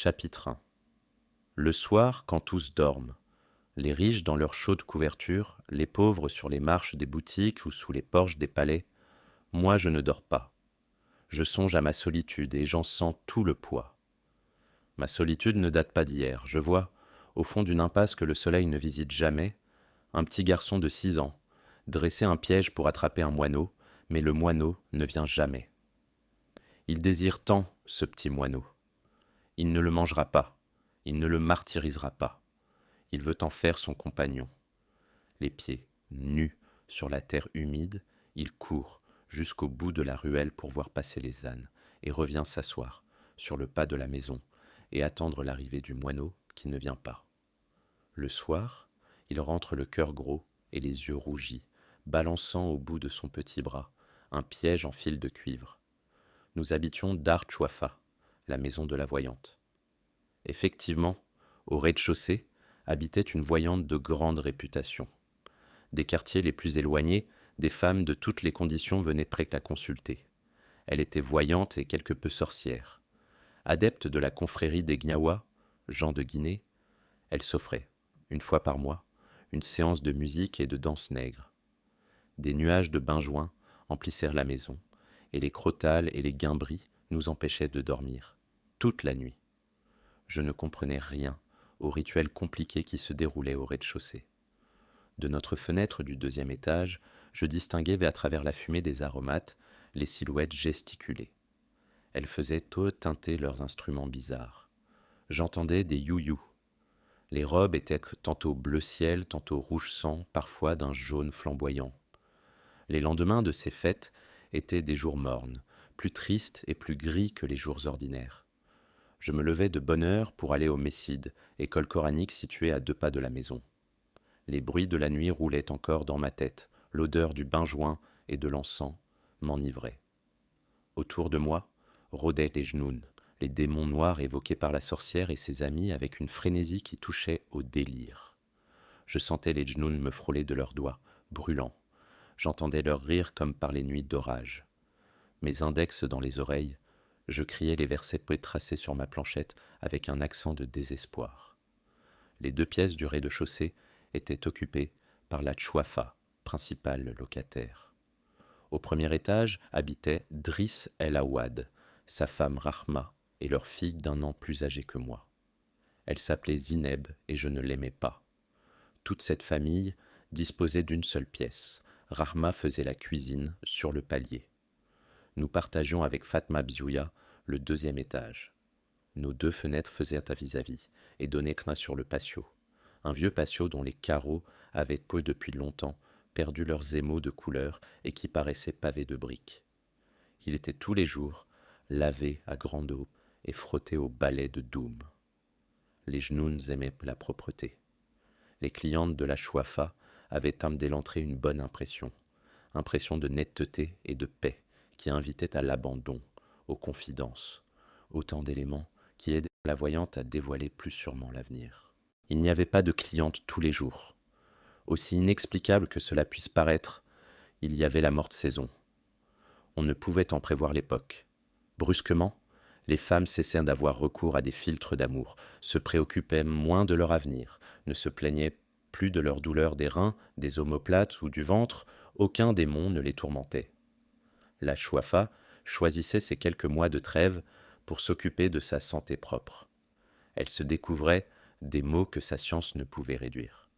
Chapitre 1. Le soir, quand tous dorment, les riches dans leurs chaudes couvertures, les pauvres sur les marches des boutiques ou sous les porches des palais, moi je ne dors pas. Je songe à ma solitude et j'en sens tout le poids. Ma solitude ne date pas d'hier. Je vois, au fond d'une impasse que le soleil ne visite jamais, un petit garçon de 6 ans, dresser un piège pour attraper un moineau, mais le moineau ne vient jamais. Il désire tant, ce petit moineau. Il ne le mangera pas, il ne le martyrisera pas. Il veut en faire son compagnon. Les pieds nus sur la terre humide, il court jusqu'au bout de la ruelle pour voir passer les ânes, et revient s'asseoir sur le pas de la maison et attendre l'arrivée du moineau qui ne vient pas. Le soir, il rentre le cœur gros et les yeux rougis, balançant au bout de son petit bras un piège en fil de cuivre. Nous habitions Dar Chouafa, la maison de la voyante. Effectivement, au rez-de-chaussée, habitait une voyante de grande réputation. Des quartiers les plus éloignés, des femmes de toutes les conditions venaient près la consulter. Elle était voyante et quelque peu sorcière. Adepte de la confrérie des Gnawa, Jean de Guinée, elle s'offrait, une fois par mois, une séance de musique et de danse nègre. Des nuages de benjoin emplissèrent la maison, et les crotales et les guimbris nous empêchaient de dormir, toute la nuit. Je ne comprenais rien au rituel compliqué qui se déroulait au rez-de-chaussée. De notre fenêtre du 2e étage, je distinguais à travers la fumée des aromates les silhouettes gesticulées. Elles faisaient tinter leurs instruments bizarres. J'entendais des you-you. Les robes étaient tantôt bleu ciel, tantôt rouge sang, parfois d'un jaune flamboyant. Les lendemains de ces fêtes étaient des jours mornes, plus tristes et plus gris que les jours ordinaires. Je me levais de bonne heure pour aller au Messide, école coranique située à 2 pas de la maison. Les bruits de la nuit roulaient encore dans ma tête, l'odeur du benjoin et de l'encens m'enivrait. Autour de moi rôdaient les genouns, les démons noirs évoqués par la sorcière et ses amis avec une frénésie qui touchait au délire. Je sentais les genouns me frôler de leurs doigts, brûlants. J'entendais leurs rires comme par les nuits d'orage. Mes index dans les oreilles, je criais les versets tracés sur ma planchette avec un accent de désespoir. Les 2 pièces du rez-de-chaussée étaient occupées par la Chouafa, principale locataire. Au 1er étage habitait Driss El Awad, sa femme Rahma et leur fille d'1 an plus âgée que moi. Elle s'appelait Zineb et je ne l'aimais pas. Toute cette famille disposait d'une seule pièce. Rahma faisait la cuisine sur le palier. Nous partagions avec Fatma Bzouya le 2e étage. Nos 2 fenêtres faisaient à vis-à-vis et donnaient sur le patio. Un vieux patio dont les carreaux avaient peu depuis longtemps perdu leurs émaux de couleur et qui paraissait pavé de briques. Il était tous les jours lavé à grande eau et frotté au balai de Doum. Les genouns aimaient la propreté. Les clientes de la Chouafa avaient dès l'entrée une bonne impression de netteté et de paix qui invitait à l'abandon, aux confidences, autant d'éléments qui aidaient la voyante à dévoiler plus sûrement l'avenir. Il n'y avait pas de cliente tous les jours. Aussi inexplicable que cela puisse paraître, il y avait la morte saison. On ne pouvait en prévoir l'époque. Brusquement, les femmes cessèrent d'avoir recours à des filtres d'amour, se préoccupaient moins de leur avenir, ne se plaignaient plus de leurs douleurs des reins, des omoplates ou du ventre, aucun démon ne les tourmentait. La Chouafa choisissait ces quelques mois de trêve pour s'occuper de sa santé propre. Elle se découvrait des maux que sa science ne pouvait réduire.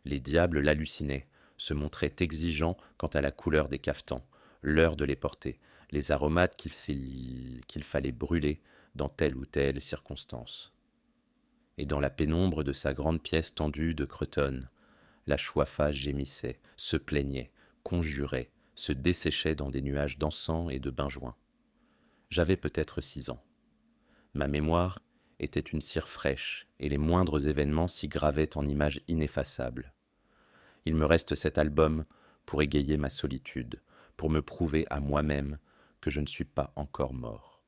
Les diables l'hallucinaient, se montraient exigeants quant à la couleur des cafetans, l'heure de les porter, les aromates qu'il fallait brûler dans telle ou telle circonstance. Et dans la pénombre de sa grande pièce tendue de cretonne, la Chouafa gémissait, se plaignait, conjurait, se desséchait dans des nuages d'encens et de benjoin. J'avais peut-être 6 ans. Ma mémoire était une cire fraîche, et les moindres événements s'y gravaient en images ineffaçables. Il me reste cet album pour égayer ma solitude, pour me prouver à moi-même que je ne suis pas encore mort.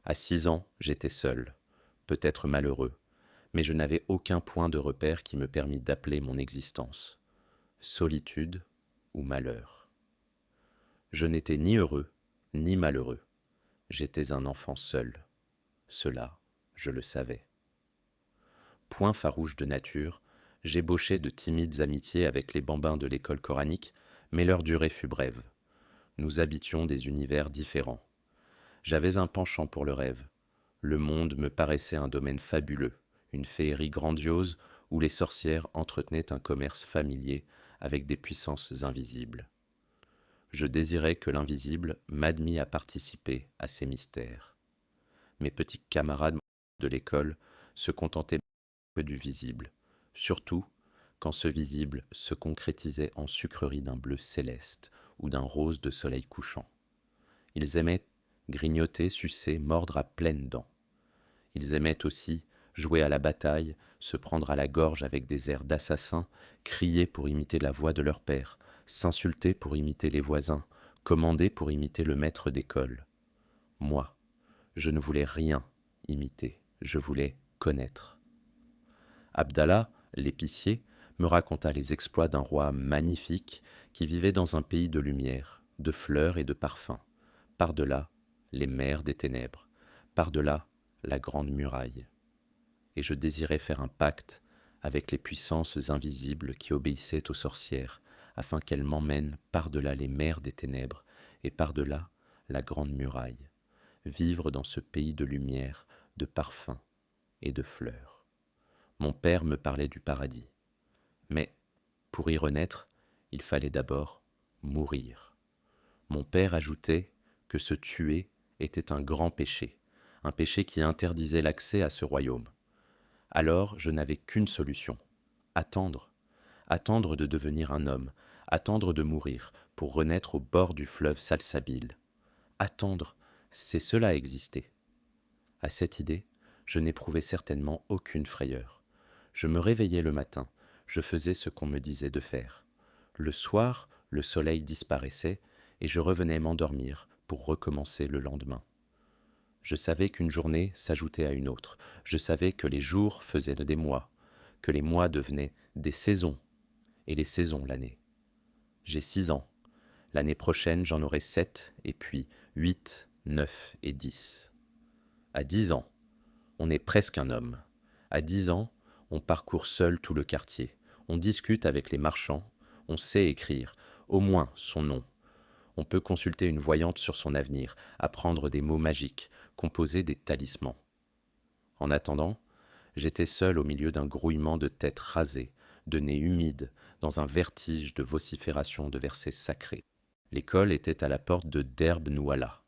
À 6 ans, j'étais seul, peut-être malheureux, mais je n'avais aucun point de repère qui me permît d'appeler mon existence. Solitude ou malheur. Je n'étais ni heureux, ni malheureux. J'étais un enfant seul. Cela je le savais. Point farouche de nature, j'ébauchai de timides amitiés avec les bambins de l'école coranique, mais leur durée fut brève. Nous habitions des univers différents. J'avais un penchant pour le rêve. Le monde me paraissait un domaine fabuleux, une féerie grandiose où les sorcières entretenaient un commerce familier avec des puissances invisibles. Je désirais que l'invisible m'admît à participer à ces mystères. Mes petits camarades de l'école se contentaient que du visible, surtout quand ce visible se concrétisait en sucreries d'un bleu céleste ou d'un rose de soleil couchant. Ils aimaient grignoter, sucer, mordre à pleines dents. Ils aimaient aussi jouer à la bataille, se prendre à la gorge avec des airs d'assassins, crier pour imiter la voix de leur père, s'insulter pour imiter les voisins, commander pour imiter le maître d'école. Moi, je ne voulais rien imiter, je voulais connaître. Abdallah, l'épicier, me raconta les exploits d'un roi magnifique qui vivait dans un pays de lumière, de fleurs et de parfums. Par-delà, les mers des ténèbres, par-delà, la grande muraille. Et je désirais faire un pacte avec les puissances invisibles qui obéissaient aux sorcières, afin qu'elles m'emmènent par-delà les mers des ténèbres et par-delà la grande muraille, vivre dans ce pays de lumière, de parfums et de fleurs. Mon père me parlait du paradis. Mais, pour y renaître, il fallait d'abord mourir. Mon père ajoutait que se tuer était un grand péché, un péché qui interdisait l'accès à ce royaume. Alors je n'avais qu'une solution, attendre, attendre de devenir un homme, attendre de mourir pour renaître au bord du fleuve Salsabil. Attendre, c'est cela exister. À cette idée, je n'éprouvais certainement aucune frayeur. Je me réveillais le matin, je faisais ce qu'on me disait de faire. Le soir, le soleil disparaissait et je revenais m'endormir pour recommencer le lendemain. Je savais qu'une journée s'ajoutait à une autre. Je savais que les jours faisaient des mois, que les mois devenaient des saisons, et les saisons l'année. J'ai 6 ans. L'année prochaine, j'en aurai 7, et puis 8, 9 et 10. À 10 ans, on est presque un homme. À 10 ans, on parcourt seul tout le quartier. On discute avec les marchands. On sait écrire, au moins son nom. On peut consulter une voyante sur son avenir, apprendre des mots magiques, composer des talismans. En attendant, j'étais seul au milieu d'un grouillement de têtes rasées, de nez humides, dans un vertige de vocifération de versets sacrés. L'école était à la porte de Derb Nouala.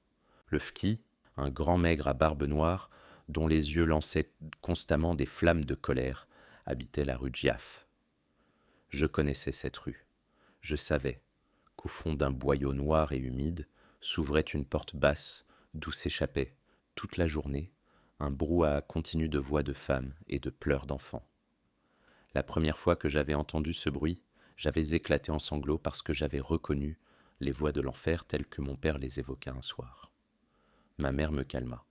Le fki, un grand maigre à barbe noire, dont les yeux lançaient constamment des flammes de colère, habitait la rue Djiaf. Je connaissais cette rue. Je savais qu'au fond d'un boyau noir et humide s'ouvrait une porte basse d'où s'échappait, toute la journée, un brouhaha continu de voix de femmes et de pleurs d'enfants. La première fois que j'avais entendu ce bruit, j'avais éclaté en sanglots parce que j'avais reconnu les voix de l'enfer telles que mon père les évoqua un soir. Ma mère me calma.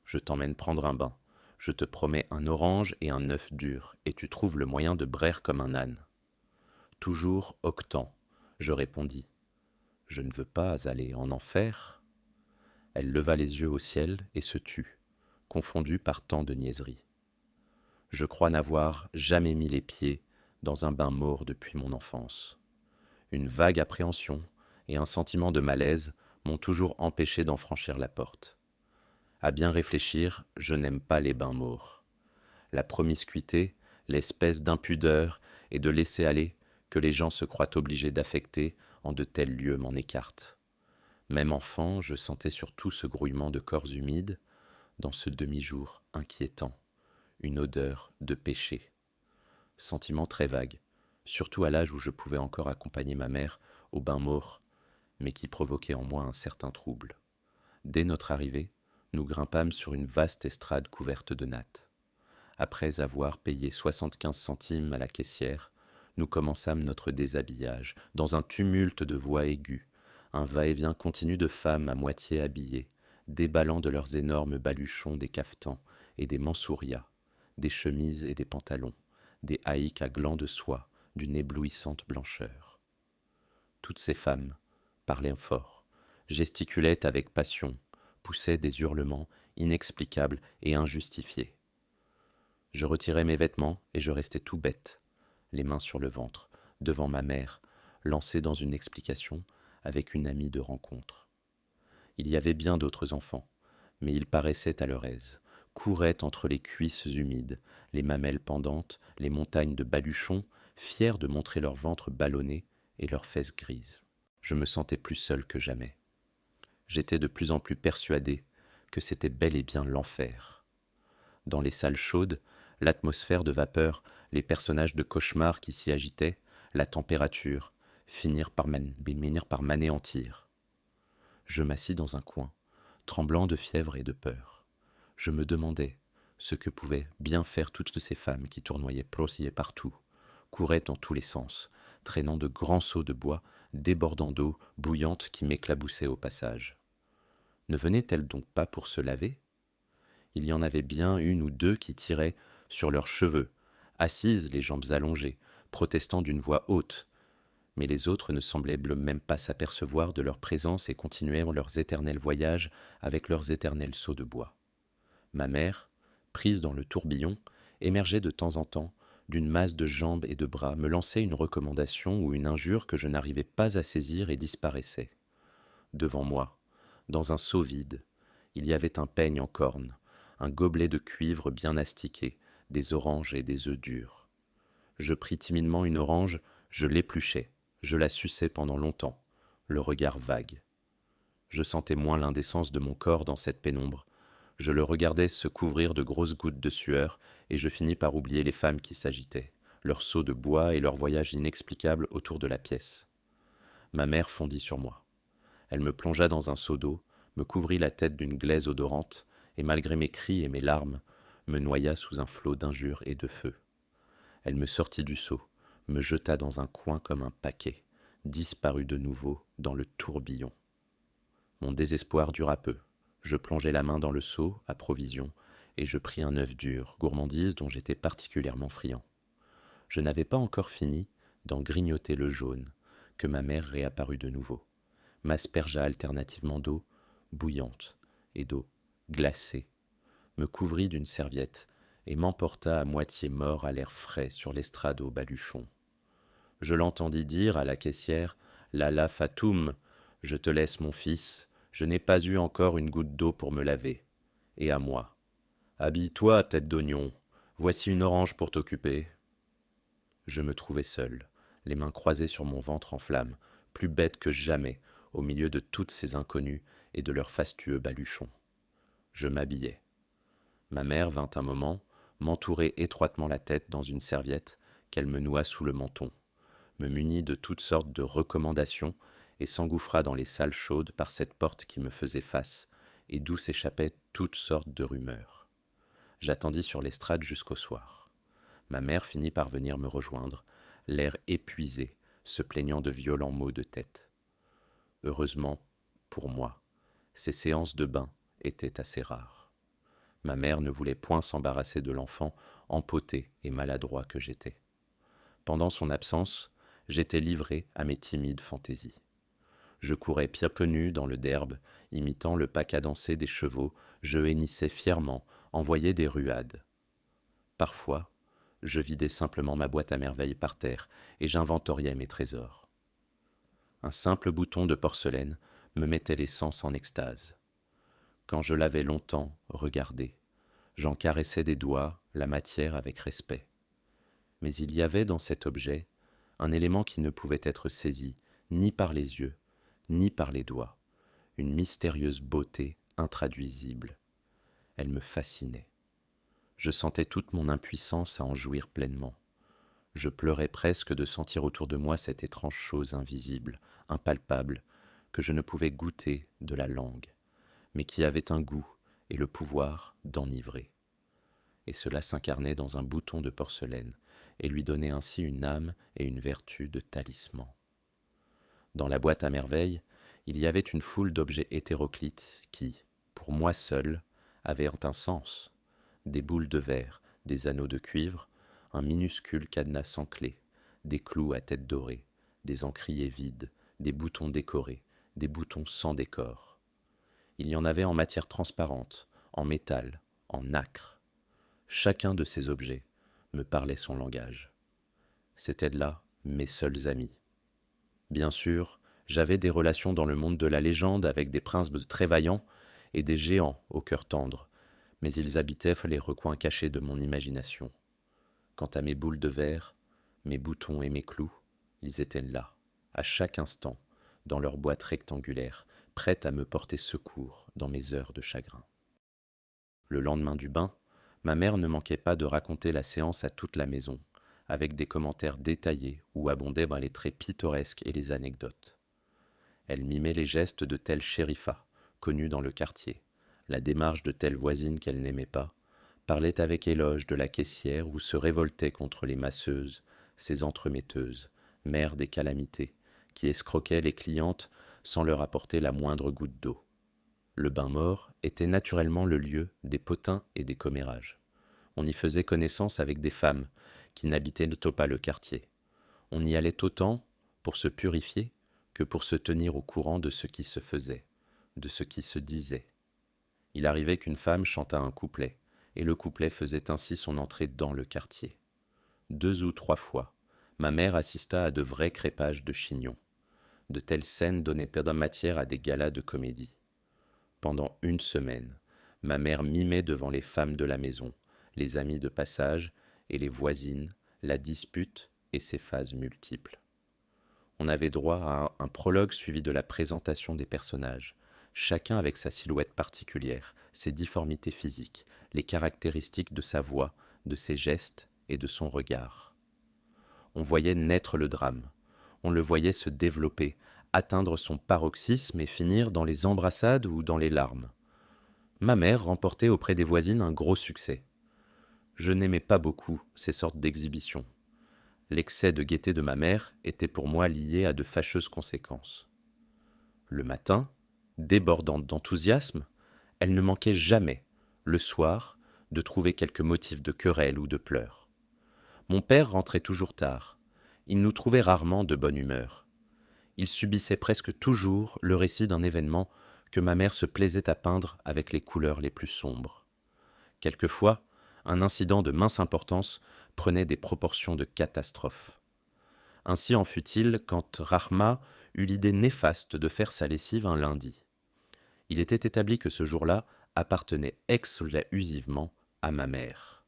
Je t'emmène prendre un bain. Je te promets un orange et un œuf dur, et tu trouves le moyen de braire comme un âne. Toujours octant, je répondis. Je ne veux pas aller en enfer. Elle leva les yeux au ciel et se tut, confondue par tant de niaiseries. Je crois n'avoir jamais mis les pieds dans un bain mort depuis mon enfance. Une vague appréhension et un sentiment de malaise m'ont toujours empêché d'en franchir la porte. À bien réfléchir, je n'aime pas les bains morts. La promiscuité, l'espèce d'impudeur et de laisser-aller que les gens se croient obligés d'affecter en de tels lieux m'en écartent. Même enfant, je sentais surtout ce grouillement de corps humides, dans ce demi-jour inquiétant, une odeur de péché. Sentiment très vague, surtout à l'âge où je pouvais encore accompagner ma mère au bain mort, mais qui provoquait en moi un certain trouble. Dès notre arrivée, nous grimpâmes sur une vaste estrade couverte de nattes. Après avoir payé 75 centimes à la caissière, nous commençâmes notre déshabillage, dans un tumulte de voix aiguës, un va-et-vient continu de femmes à moitié habillées, déballant de leurs énormes baluchons des cafetans et des mansourias, des chemises et des pantalons, des haïques à glands de soie d'une éblouissante blancheur. Toutes ces femmes parlaient fort, gesticulaient avec passion, poussaient des hurlements inexplicable et injustifié. Je retirai mes vêtements et je restai tout bête, les mains sur le ventre, devant ma mère, lancée dans une explication avec une amie de rencontre. Il y avait bien d'autres enfants, mais ils paraissaient à leur aise, couraient entre les cuisses humides, les mamelles pendantes, les montagnes de baluchons, fiers de montrer leur ventre ballonné et leurs fesses grises. Je me sentais plus seul que jamais. J'étais de plus en plus persuadé que c'était bel et bien l'enfer. Dans les salles chaudes, l'atmosphère de vapeur, les personnages de cauchemar qui s'y agitaient, la température, finirent par m'anéantir. Je m'assis dans un coin, tremblant de fièvre et de peur. Je me demandais ce que pouvaient bien faire toutes ces femmes qui tournoyaient partout, couraient dans tous les sens, traînant de grands seaux de bois, débordant d'eau bouillante qui m'éclaboussait au passage. Ne venaient-elles donc pas pour se laver ? Il y en avait bien une ou deux qui tiraient sur leurs cheveux, assises les jambes allongées, protestant d'une voix haute, mais les autres ne semblaient même pas s'apercevoir de leur présence et continuaient leurs éternels voyages avec leurs éternels seaux de bois. Ma mère, prise dans le tourbillon, émergeait de temps en temps d'une masse de jambes et de bras, me lançait une recommandation ou une injure que je n'arrivais pas à saisir et disparaissait. Devant moi, dans un seau vide, il y avait un peigne en corne, un gobelet de cuivre bien astiqué, des oranges et des œufs durs. Je pris timidement une orange, je l'épluchai, je la suçai pendant longtemps, le regard vague. Je sentais moins l'indécence de mon corps dans cette pénombre. Je le regardais se couvrir de grosses gouttes de sueur, et je finis par oublier les femmes qui s'agitaient, leurs seaux de bois et leur voyage inexplicable autour de la pièce. Ma mère fondit sur moi. Elle me plongea dans un seau d'eau, me couvrit la tête d'une glaise odorante, et malgré mes cris et mes larmes, me noya sous un flot d'injures et de feu. Elle me sortit du seau, me jeta dans un coin comme un paquet, disparut de nouveau dans le tourbillon. Mon désespoir dura peu. Je plongeai la main dans le seau, à provision, et je pris un œuf dur, gourmandise dont j'étais particulièrement friand. Je n'avais pas encore fini d'en grignoter le jaune, que ma mère réapparut de nouveau, m'aspergea alternativement d'eau bouillante et d'eau glacée, me couvrit d'une serviette et m'emporta à moitié mort à l'air frais sur l'estrade aux baluchons. Je l'entendis dire à la caissière « Lala Fatoum, je te laisse mon fils, je n'ai pas eu encore une goutte d'eau pour me laver. » Et à moi « Habille-toi, tête d'oignon, voici une orange pour t'occuper. » Je me trouvais seul, les mains croisées sur mon ventre en flammes, plus bête que jamais, au milieu de toutes ces inconnues et de leurs fastueux baluchons. Je m'habillai. Ma mère vint un moment, m'entourer étroitement la tête dans une serviette qu'elle me noua sous le menton, me munit de toutes sortes de recommandations et s'engouffra dans les salles chaudes par cette porte qui me faisait face et d'où s'échappaient toutes sortes de rumeurs. J'attendis sur l'estrade jusqu'au soir. Ma mère finit par venir me rejoindre, l'air épuisé, se plaignant de violents maux de tête. Heureusement, pour moi, ces séances de bain étaient assez rares. Ma mère ne voulait point s'embarrasser de l'enfant empoté et maladroit que j'étais. Pendant son absence, j'étais livré à mes timides fantaisies. Je courais pieds que nus dans le derbe, imitant le pas cadencé des chevaux, je hennissais fièrement, envoyais des ruades. Parfois, je vidais simplement ma boîte à merveilles par terre et j'inventoriais mes trésors. Un simple bouton de porcelaine me mettait les sens en extase. Quand je l'avais longtemps regardé, j'en caressais des doigts la matière avec respect. Mais il y avait dans cet objet un élément qui ne pouvait être saisi ni par les yeux, ni par les doigts, une mystérieuse beauté intraduisible. Elle me fascinait. Je sentais toute mon impuissance à en jouir pleinement. Je pleurais presque de sentir autour de moi cette étrange chose invisible, impalpable, que je ne pouvais goûter de la langue, mais qui avait un goût et le pouvoir d'enivrer. Et cela s'incarnait dans un bouton de porcelaine, et lui donnait ainsi une âme et une vertu de talisman. Dans la boîte à merveilles, il y avait une foule d'objets hétéroclites qui, pour moi seul, avaient un sens. Des boules de verre, des anneaux de cuivre, un minuscule cadenas sans clé, des clous à tête dorée, des encriers vides, des boutons décorés, des boutons sans décor. Il y en avait en matière transparente, en métal, en nacre. Chacun de ces objets me parlait son langage. C'étaient là mes seuls amis. Bien sûr, j'avais des relations dans le monde de la légende avec des princes très vaillants et des géants au cœur tendre, mais ils habitaient les recoins cachés de mon imagination. Quant à mes boules de verre, mes boutons et mes clous, ils étaient là, à chaque instant, dans leur boîte rectangulaire, prête à me porter secours dans mes heures de chagrin. Le lendemain du bain, ma mère ne manquait pas de raconter la séance à toute la maison, avec des commentaires détaillés où abondaient les traits pittoresques et les anecdotes. Elle mimait les gestes de telle shérifa, connue dans le quartier, la démarche de telle voisine qu'elle n'aimait pas, parlait avec éloge de la caissière ou se révoltait contre les masseuses, ces entremetteuses, mères des calamités, qui escroquaient les clientes sans leur apporter la moindre goutte d'eau. Le bain-mort était naturellement le lieu des potins et des commérages. On y faisait connaissance avec des femmes qui n'habitaient pas le quartier. On y allait autant pour se purifier que pour se tenir au courant de ce qui se faisait, de ce qui se disait. Il arrivait qu'une femme chantât un couplet, et le couplet faisait ainsi son entrée dans le quartier. 2 ou 3 fois, ma mère assista à de vrais crépages de chignons. De telles scènes donnaient matière à des galas de comédie. Pendant 1 semaine, ma mère mimait devant les femmes de la maison, les amis de passage et les voisines, la dispute et ses phases multiples. On avait droit à un prologue suivi de la présentation des personnages, chacun avec sa silhouette particulière, ses difformités physiques, les caractéristiques de sa voix, de ses gestes et de son regard. On voyait naître le drame, on le voyait se développer, atteindre son paroxysme et finir dans les embrassades ou dans les larmes. Ma mère remportait auprès des voisines un gros succès. Je n'aimais pas beaucoup ces sortes d'exhibitions. L'excès de gaieté de ma mère était pour moi lié à de fâcheuses conséquences. Le matin, débordante d'enthousiasme, elle ne manquait jamais, le soir, de trouver quelque motif de querelle ou de pleurs. Mon père rentrait toujours tard. Il nous trouvait rarement de bonne humeur. Il subissait presque toujours le récit d'un événement que ma mère se plaisait à peindre avec les couleurs les plus sombres. Quelquefois, un incident de mince importance prenait des proportions de catastrophe. Ainsi en fut-il quand Rahma eut l'idée néfaste de faire sa lessive un lundi. Il était établi que ce jour-là appartenait exclusivement à ma mère.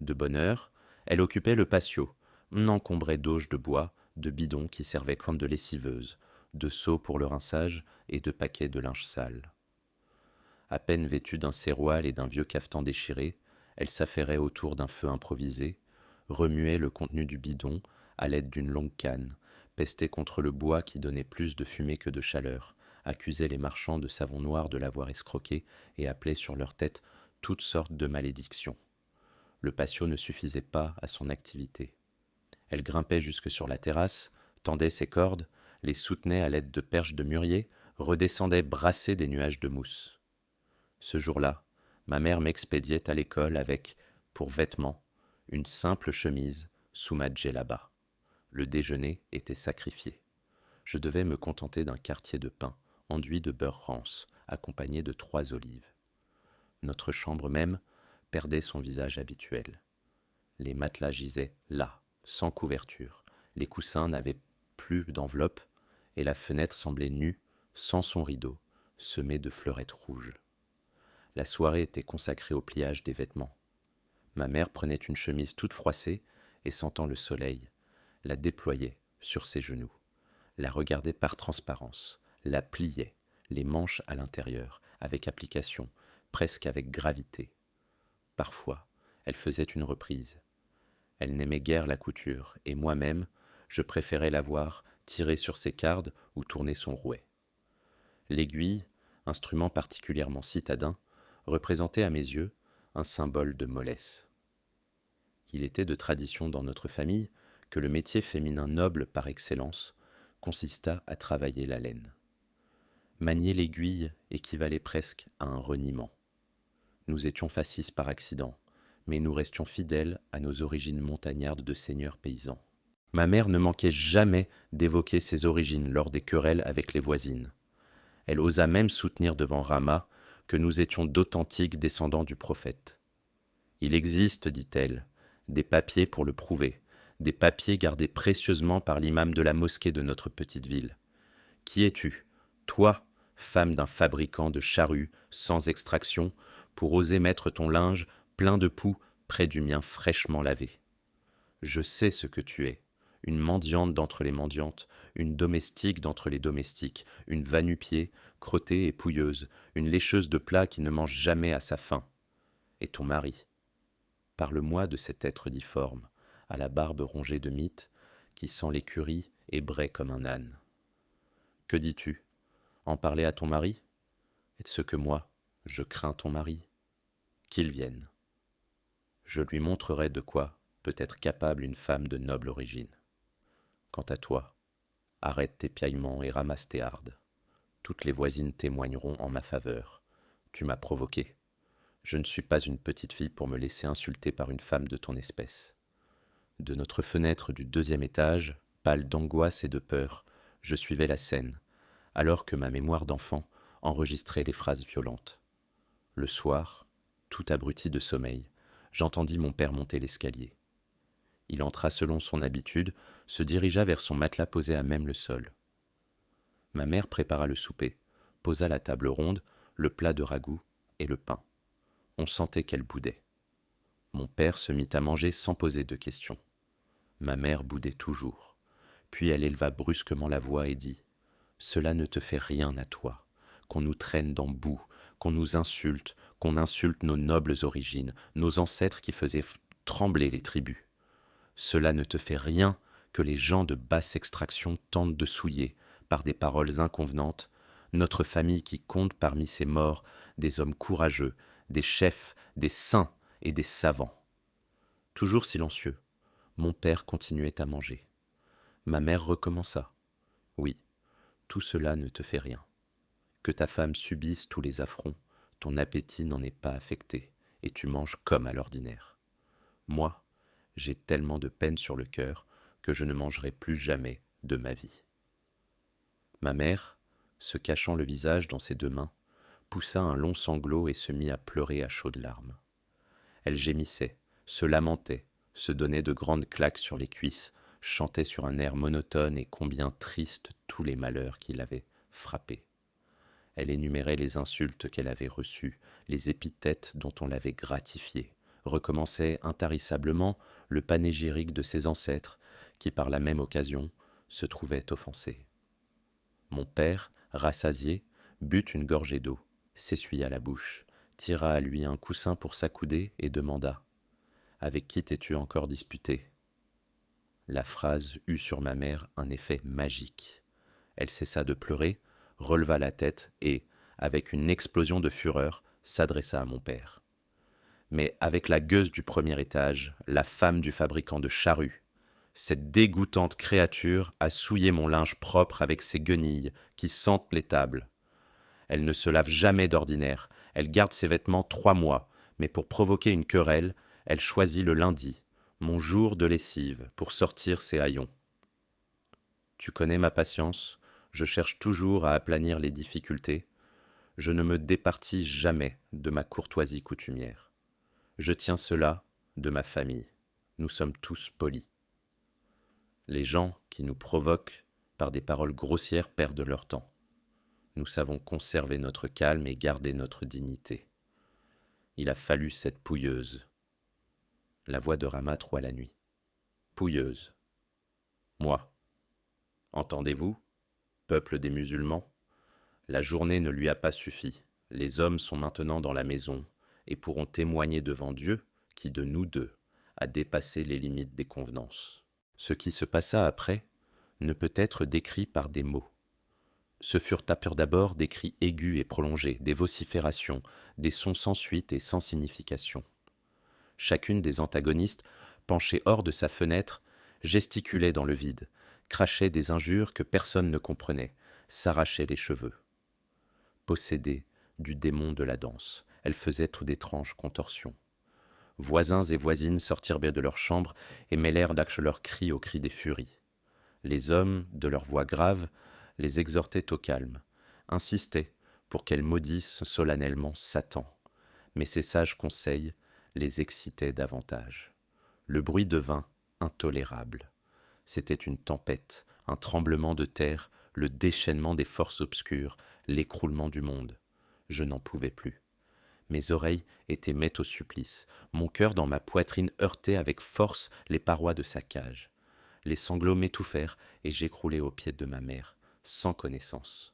De bonne heure, elle occupait le patio, encombrait d'auges de bois, de bidons qui servaient comme de lessiveuses, de seaux pour le rinçage et de paquets de linge sale. À peine vêtue d'un séroil et d'un vieux cafetan déchiré, elle s'affairait autour d'un feu improvisé, remuait le contenu du bidon à l'aide d'une longue canne, pestait contre le bois qui donnait plus de fumée que de chaleur, accusait les marchands de savon noir de l'avoir escroqué et appelait sur leur tête toutes sortes de malédictions. Le patio ne suffisait pas à son activité. Elle grimpait jusque sur la terrasse, tendait ses cordes, les soutenait à l'aide de perches de mûrier, redescendait brasser des nuages de mousse. Ce jour-là, ma mère m'expédiait à l'école avec, pour vêtements, une simple chemise sous ma djellaba. Le déjeuner était sacrifié. Je devais me contenter d'un quartier de pain, enduit de beurre rance, accompagné de 3 olives. Notre chambre même perdait son visage habituel. Les matelas gisaient là, sans couverture. Les coussins n'avaient plus d'enveloppe et la fenêtre semblait nue, sans son rideau, semée de fleurettes rouges. La soirée était consacrée au pliage des vêtements. Ma mère prenait une chemise toute froissée et, sentant le soleil, la déployait sur ses genoux, la regardait par transparence, la pliait, les manches à l'intérieur, avec application, presque avec gravité. Parfois, elle faisait une reprise. Elle n'aimait guère la couture, et moi-même, je préférais la voir tirer sur ses cardes ou tourner son rouet. L'aiguille, instrument particulièrement citadin, représentait à mes yeux un symbole de mollesse. Il était de tradition dans notre famille que le métier féminin noble par excellence consista à travailler la laine. Manier l'aiguille équivalait presque à un reniement. Nous étions fascistes par accident, mais nous restions fidèles à nos origines montagnardes de seigneurs paysans. Ma mère ne manquait jamais d'évoquer ses origines lors des querelles avec les voisines. Elle osa même soutenir devant Rama que nous étions d'authentiques descendants du prophète. Il existe, dit-elle, des papiers pour le prouver, des papiers gardés précieusement par l'imam de la mosquée de notre petite ville. Qui es-tu, toi, femme d'un fabricant de charrues sans extraction, pour oser mettre ton linge plein de poux près du mien fraîchement lavé? Je sais ce que tu es, une mendiante d'entre les mendiantes, une domestique d'entre les domestiques, une va-nu-pieds, crottée et pouilleuse, une lécheuse de plats qui ne mange jamais à sa faim. Et ton mari? Parle-moi de cet être difforme, à la barbe rongée de mythe, qui sent l'écurie et braie comme un âne. Que dis-tu? En parler à ton mari? Est-ce que moi, je crains ton mari? Qu'il vienne. Je lui montrerai de quoi peut être capable une femme de noble origine. Quant à toi, arrête tes piaillements et ramasse tes hardes. Toutes les voisines témoigneront en ma faveur. Tu m'as provoqué. Je ne suis pas une petite fille pour me laisser insulter par une femme de ton espèce. De notre fenêtre du 2e étage, pâle d'angoisse et de peur, je suivais la scène, alors que ma mémoire d'enfant enregistrait les phrases violentes. Le soir, tout abruti de sommeil, j'entendis mon père monter l'escalier. Il entra selon son habitude, se dirigea vers son matelas posé à même le sol. Ma mère prépara le souper, posa la table ronde, le plat de ragoût et le pain. On sentait qu'elle boudait. Mon père se mit à manger sans poser de questions. Ma mère boudait toujours. Puis elle éleva brusquement la voix et dit « Cela ne te fait rien à toi, qu'on nous traîne dans boue, qu'on nous insulte, qu'on insulte nos nobles origines, nos ancêtres qui faisaient trembler les tribus. Cela ne te fait rien que les gens de basse extraction tentent de souiller, par des paroles inconvenantes, notre famille qui compte parmi ses morts des hommes courageux, des chefs, des saints et des savants. » Toujours silencieux, mon père continuait à manger. Ma mère recommença. « Oui, tout cela ne te fait rien. Que ta femme subisse tous les affronts, ton appétit n'en est pas affecté, et tu manges comme à l'ordinaire. Moi, j'ai tellement de peine sur le cœur que je ne mangerai plus jamais de ma vie. » Ma mère, se cachant le visage dans ses 2 mains, poussa un long sanglot et se mit à pleurer à chaudes larmes. Elle gémissait, se lamentait, se donnait de grandes claques sur les cuisses, chantait sur un air monotone et combien triste tous les malheurs qui l'avaient frappée. Elle énumérait les insultes qu'elle avait reçues, les épithètes dont on l'avait gratifiée, recommençait intarissablement le panégyrique de ses ancêtres, qui par la même occasion se trouvaient offensés. Mon père, rassasié, but une gorgée d'eau, s'essuya la bouche, tira à lui un coussin pour s'accouder et demanda « Avec qui t'es-tu encore disputé ?» La phrase eut sur ma mère un effet magique. Elle cessa de pleurer, releva la tête et, avec une explosion de fureur, s'adressa à mon père. Mais avec la gueuse du 1er étage, la femme du fabricant de charrues, cette dégoûtante créature a souillé mon linge propre avec ses guenilles qui sentent les tables. Elle ne se lave jamais d'ordinaire, elle garde ses vêtements 3 mois, mais pour provoquer une querelle, elle choisit le lundi, mon jour de lessive, pour sortir ses haillons. Tu connais ma patience, je cherche toujours à aplanir les difficultés, je ne me départis jamais de ma courtoisie coutumière. Je tiens cela de ma famille, nous sommes tous polis. Les gens qui nous provoquent par des paroles grossières perdent leur temps. Nous savons conserver notre calme et garder notre dignité. Il a fallu cette pouilleuse. La voix de Rama troua la nuit. Pouilleuse. Moi. Entendez-vous, peuple des musulmans? La journée ne lui a pas suffi. Les hommes sont maintenant dans la maison et pourront témoigner devant Dieu qui, de nous deux, a dépassé les limites des convenances. Ce qui se passa après ne peut être décrit par des mots. Ce furent d'abord des cris aigus et prolongés, des vociférations, des sons sans suite et sans signification. Chacune des antagonistes, penchée hors de sa fenêtre, gesticulait dans le vide, crachait des injures que personne ne comprenait, s'arrachait les cheveux. Possédée du démon de la danse, elle faisait d'étranges contorsions. Voisins et voisines sortirent de leur chambre et mêlèrent leurs cris aux cris des furies. Les hommes, de leur voix grave, les exhortaient au calme, insistaient pour qu'elles maudissent solennellement Satan. Mais ces sages conseils les excitaient davantage. Le bruit devint intolérable. C'était une tempête, un tremblement de terre, le déchaînement des forces obscures, l'écroulement du monde. Je n'en pouvais plus. Mes oreilles étaient maites au supplice, mon cœur dans ma poitrine heurtait avec force les parois de sa cage. Les sanglots m'étouffèrent et j'écroulai aux pieds de ma mère, sans connaissance.